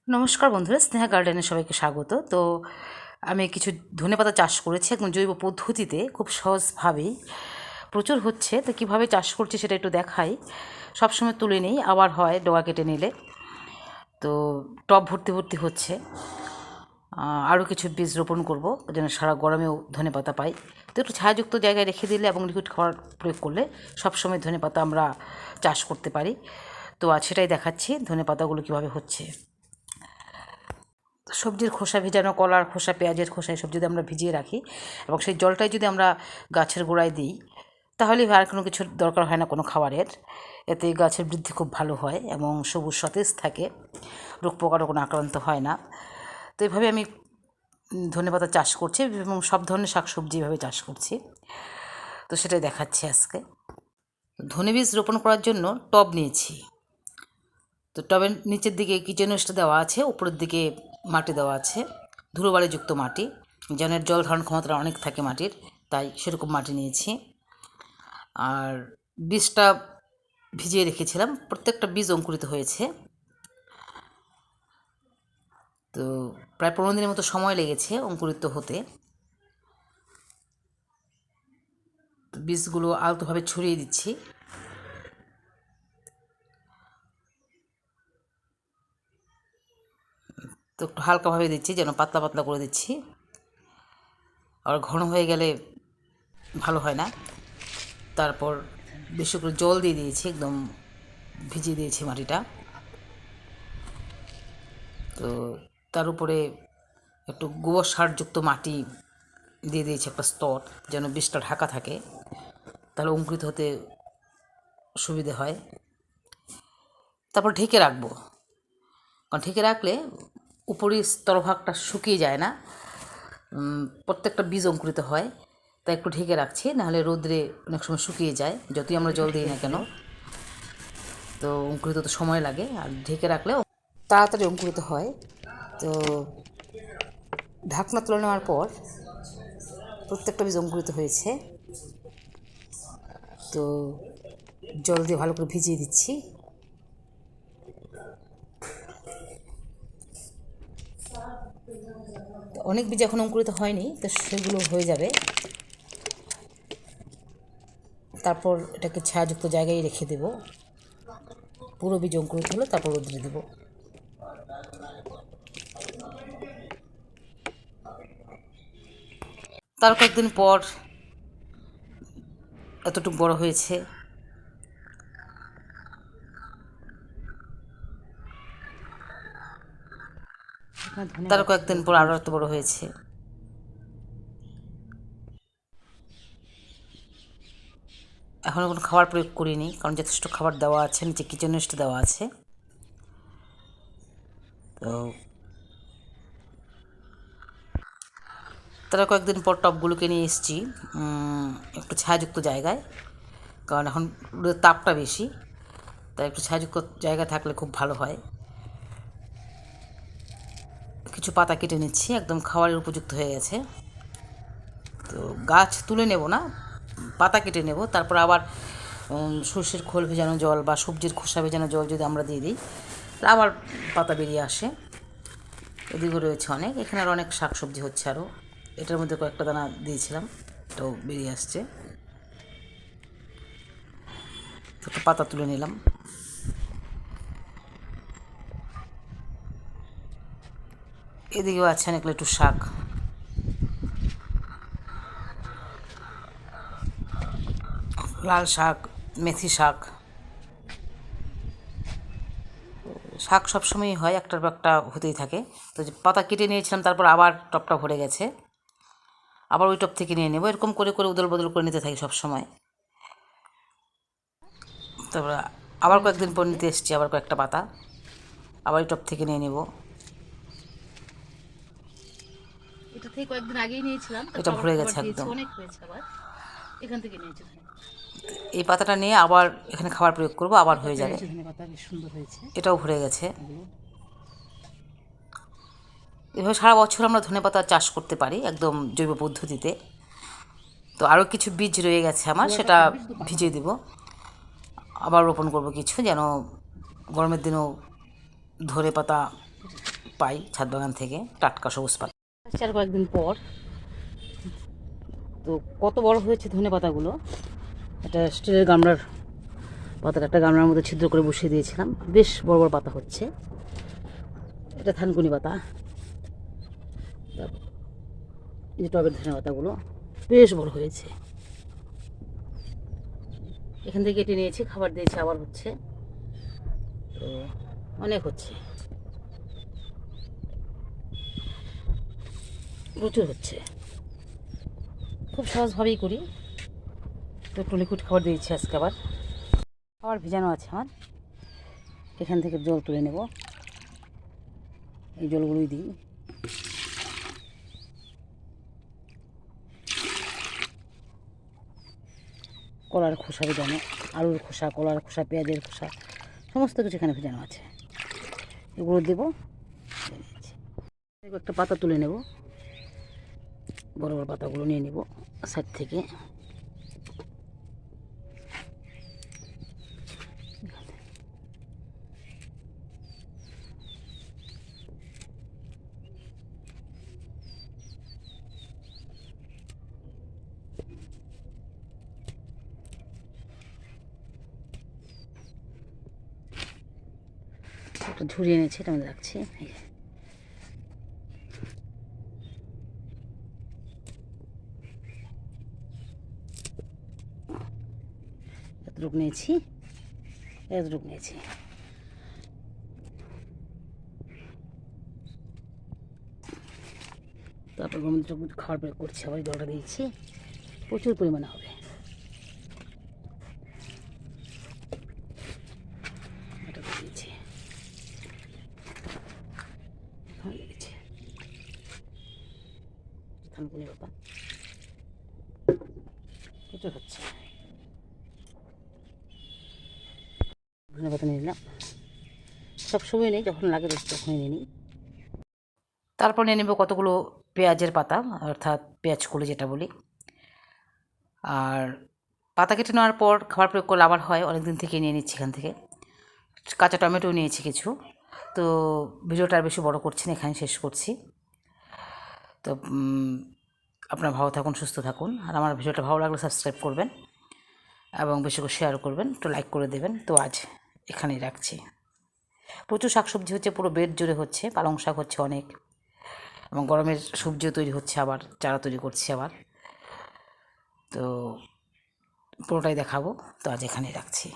নমস্কার বন্ধুরা, স্নেহা গার্ডেনে সবাইকে স্বাগত। তো আমি কিছু ধনেপাতা চাষ করেছি একদম জৈব পদ্ধতিতে, খুব সহজভাবেই। প্রচুর হচ্ছে, তো কীভাবে চাষ করছি সেটা একটু দেখাই। সবসময় তুলে নেই, আবার হয় ডগা কেটে নিলে। তো টব ভর্তি ভর্তি হচ্ছে। আরও কিছু বীজ রোপণ করব যেন সারা গরমেও ধনেপাতা পাই। তো একটু ছায়াযুক্ত জায়গায় রেখে দিলে এবং লিকুইড খাবার প্রয়োগ করলে সবসময় ধনেপাতা আমরা চাষ করতে পারি। তো আজ সেটাই দেখাচ্ছি ধনেপাতাগুলো কীভাবে হচ্ছে। সবজির খোসা ভেজানো, কলার খোসা, পেঁয়াজের খোসা, এসব যদি আমরা ভিজিয়ে রাখি এবং সেই জলটাই যদি আমরা গাছের গোড়ায় দিই, তাহলে আর কোনো কিছুর দরকার হয় না কোনো খাবারের। এতে গাছের বৃদ্ধি খুব ভালো হয় এবং সবুজ সতেজ থাকে, রোগ পোকারও কোনো আক্রান্ত হয় না। তো এইভাবে আমি ধনেপাতা চাষ করছি এবং সব ধরনের শাকসবজি এভাবে চাষ করছি। তো সেটাই দেখাচ্ছি আজকে। ধনে বীজ রোপণ করার জন্য টব নিয়েছি। তো টবের নিচের দিকে কিচেন ওয়েস্ট দেওয়া আছে, উপরের দিকে মাটি দেওয়া আছে, ধুলোবালিযুক্ত মাটি, যেন এর জল ধারণ ক্ষমতাটা অনেক থাকে মাটির, তাই সেরকম মাটি নিয়েছি। আর বীজটা ভিজিয়ে রেখেছিলাম, প্রত্যেকটা বীজ অঙ্কুরিত হয়েছে। তো প্রায় 15 দিনের মতো সময় লেগেছে অঙ্কুরিত হতে। বীজগুলো আলতোভাবে ছড়িয়ে দিচ্ছি। তো একটু হালকাভাবে দিচ্ছি, যেন পাতলা পাতলা করে দিচ্ছি, আর ঘন হয়ে গেলে ভালো হয় না। তারপর বেশি করে জল দিয়ে দিয়েছি, একদম ভিজিয়ে দিয়েছি মাটিটা। তো তার উপরে একটু গোবর সারযুক্ত মাটি দিয়ে দিয়েছি, একটা স্তর, যেন বীজটা ঢাকা থাকে, তাহলে অঙ্কুরিত হতে সুবিধে হয়। তারপর ঢেকে রাখবো, কারণ ঢেকে রাখলে উপরের স্তরভাগটা শুকিয়ে যায় না, প্রত্যেকটা বীজ অঙ্কুরিত হয়। তাই একটু ঢেকে রাখছি, নাহলে রোদ্রে অনেক সময় শুকিয়ে যায়, যতই আমরা জল দিই না কেন। তো অঙ্কুরিত তো সময় লাগে, আর ঢেকে রাখলে তাড়াতাড়ি অঙ্কুরিত হয়। তো ঢাকনা তুলে নেওয়ার পর প্রত্যেকটা বীজ অঙ্কুরিত হয়েছে। তো জল দিয়ে ভালো করে ভিজিয়ে দিচ্ছি। অনেক বীজ এখন অঙ্কুরিত হয়নি, তো সেগুলো হয়ে যাবে। তারপর এটাকে ছায়াযুক্ত জায়গায় রেখে দেব। পুরো বীজ অঙ্কুরিত হলে তারপর রোদ্রে দেব। তার কয়েকদিন পর এতটুকু বড় হয়েছে। তার কয়েকদিন পর আরও এত বড় হয়েছে। এখনও কোনো খাবার প্রয়োগ করিনি, কারণ যথেষ্ট খাবার দেওয়া আছে, নিচে কিচেন ওয়েস্ট দেওয়া আছে। তো তারা কয়েকদিন পর টবগুলোকে নিয়ে এসেছি একটু ছায়াযুক্ত জায়গায়, কারণ এখন তাপটা বেশি, তাই একটু ছায়াযুক্ত জায়গা থাকলে খুব ভালো হয়। কিছু পাতা কেটে নিচ্ছি, একদম খাবারের উপযুক্ত হয়ে গেছে। তো গাছ তুলে নেব না, পাতা কেটে নেব। তারপর আবার সর্ষের খোল ভেজানো জল বা সবজির খোসা ভেজানো জল যদি আমরা দিয়ে দিই, আবার পাতা বেরিয়ে আসে। এদিকেও রয়েছে অনেক, এখানে আর অনেক শাকসবজি হচ্ছে আরও। এটার মধ্যে কয়েকটা দানা দিয়েছিলাম, এটাও বেরিয়ে আসছে। তো পাতা তুলে নিলাম। এদিকেও আছে অনেক একটু শাক, লাল শাক, মেথি শাক। শাক সবসময়ই হয়, একটার পর একটা হতেই থাকে। তো যে পাতা কেটে নিয়েছিলাম, তারপর আবার টবটা ভরে গেছে, আবার ওই টব থেকে নিয়ে নেব। এরকম করে করে উদল বদল করে নিতে থাকি সবসময়। তারপর আবার কয়েকদিন পর নিতে এসেছি আবার কয়েকটা পাতা, আবার এই টব থেকে নিয়ে নেব। এটা থেকে কয়েকদিন আগেই নিয়েছিলাম, এটা তারপর ভরে আবার গেছে খাবার দিয়েছি, একদম। অনেক হয়েছে। আবার এখান থেকে নিয়েছি। এই পাতাটা নিয়ে আবার এখানে খাবার প্রয়োগ করব, আবার হয়ে যাবে। ধনে পাতা বেশ সুন্দর হয়েছে। এটাও ভরে গেছে। এভাবে সারা বছর আমরা ধনেপাতা চাষ করতে পারি একদম জৈব পদ্ধতিতে। তো আরও কিছু বীজ রয়ে গেছে আমার, সেটা ভিজিয়ে দেব, আবার রোপণ করব কিছু, যেন গরমের দিনেও ধনেপাতা পাই ছাদ বাগান থেকে, টাটকা সবুজ পাতা। চার কয়েকদিন পর তো কত বড় হয়েছে ধনে পাতাগুলো। একটা স্টিলের গামলার পাতাটা একটা গামলার মধ্যে ছিদ্র করে বসিয়ে দিয়েছিলাম, বেশ বড় বড় পাতা হচ্ছে। এটা থানকুনি পাতা, এই যে টবের ধনে পাতাগুলো বেশ বড় হয়েছে। এখান থেকে কেটে নিয়েছি, খাবার দিয়েছি, আবার হচ্ছে, তো অনেক হচ্ছে, প্রচুর হচ্ছে। খুব সহজভাবেই করি। তো একটু লিকুইড খাবার দিয়েছি আজকে, আবার খাবার ভেজানো আছে আমার। এখান থেকে জল তুলে নেব, এই জলগুলোই দিই। কলার খোসা ভেজানো, আলুর খোসা, কলার খোসা, পেঁয়াজের খোসা, সমস্ত কিছু এখানে ভেজানো আছে। এগুলো দেবো। একটা পাতা তুলে নেব, বড় বড় পাতাগুলো নিয়ে নেব সাইড থেকে। একটা ঝুড়ি এনেছি, এটা আমি রাখছি। এতটুকু নিয়েছি, এতটুকু নিয়েছি। তারপর গরমটা খাওয়ার পরে করছি, আবার জলটা দিয়েছি, প্রচুর পরিমাণে হবে। এটা দিয়েছি, দিয়েছি থানকুনি পাতা, প্রচুর হচ্ছে। ধনে পাতা নিয়ে নিলাম, সবসময় নেই, যখন লাগে তখনই নিয়ে নিই। তারপর নিয়ে নেব কতগুলো পেঁয়াজের পাতা, অর্থাৎ পেঁয়াজ কলি যেটা বলি। আর পাতা কেটে নেওয়ার পর খাবার প্রয়োগ করলে আবার হয়, অনেক দিন থেকে নিয়ে নিচ্ছি এখান থেকে। কাঁচা টমেটো নিয়েছি কিছু। তো ভিডিওটা আর বেশি বড় করছি না, এখানে শেষ করছি। তো আপনারা ভালো থাকুন, সুস্থ থাকুন। আর আমার ভিডিওটা ভালো লাগলে সাবস্ক্রাইব করবেন এবং বেশি করে শেয়ার করবেন, একটু লাইক করে দেবেন। তো আজ এখানেই রাখছি। প্রচুর শাকসবজি হচ্ছে, পুরো বেড জুড়ে হচ্ছে, পালং শাক হচ্ছে অনেক, এবং গরমের সবজিও তৈরি হচ্ছে, আবার চারা তৈরি করছি আবার। তো পুরোটাই দেখাবো। তো আজ এখানেই রাখছি।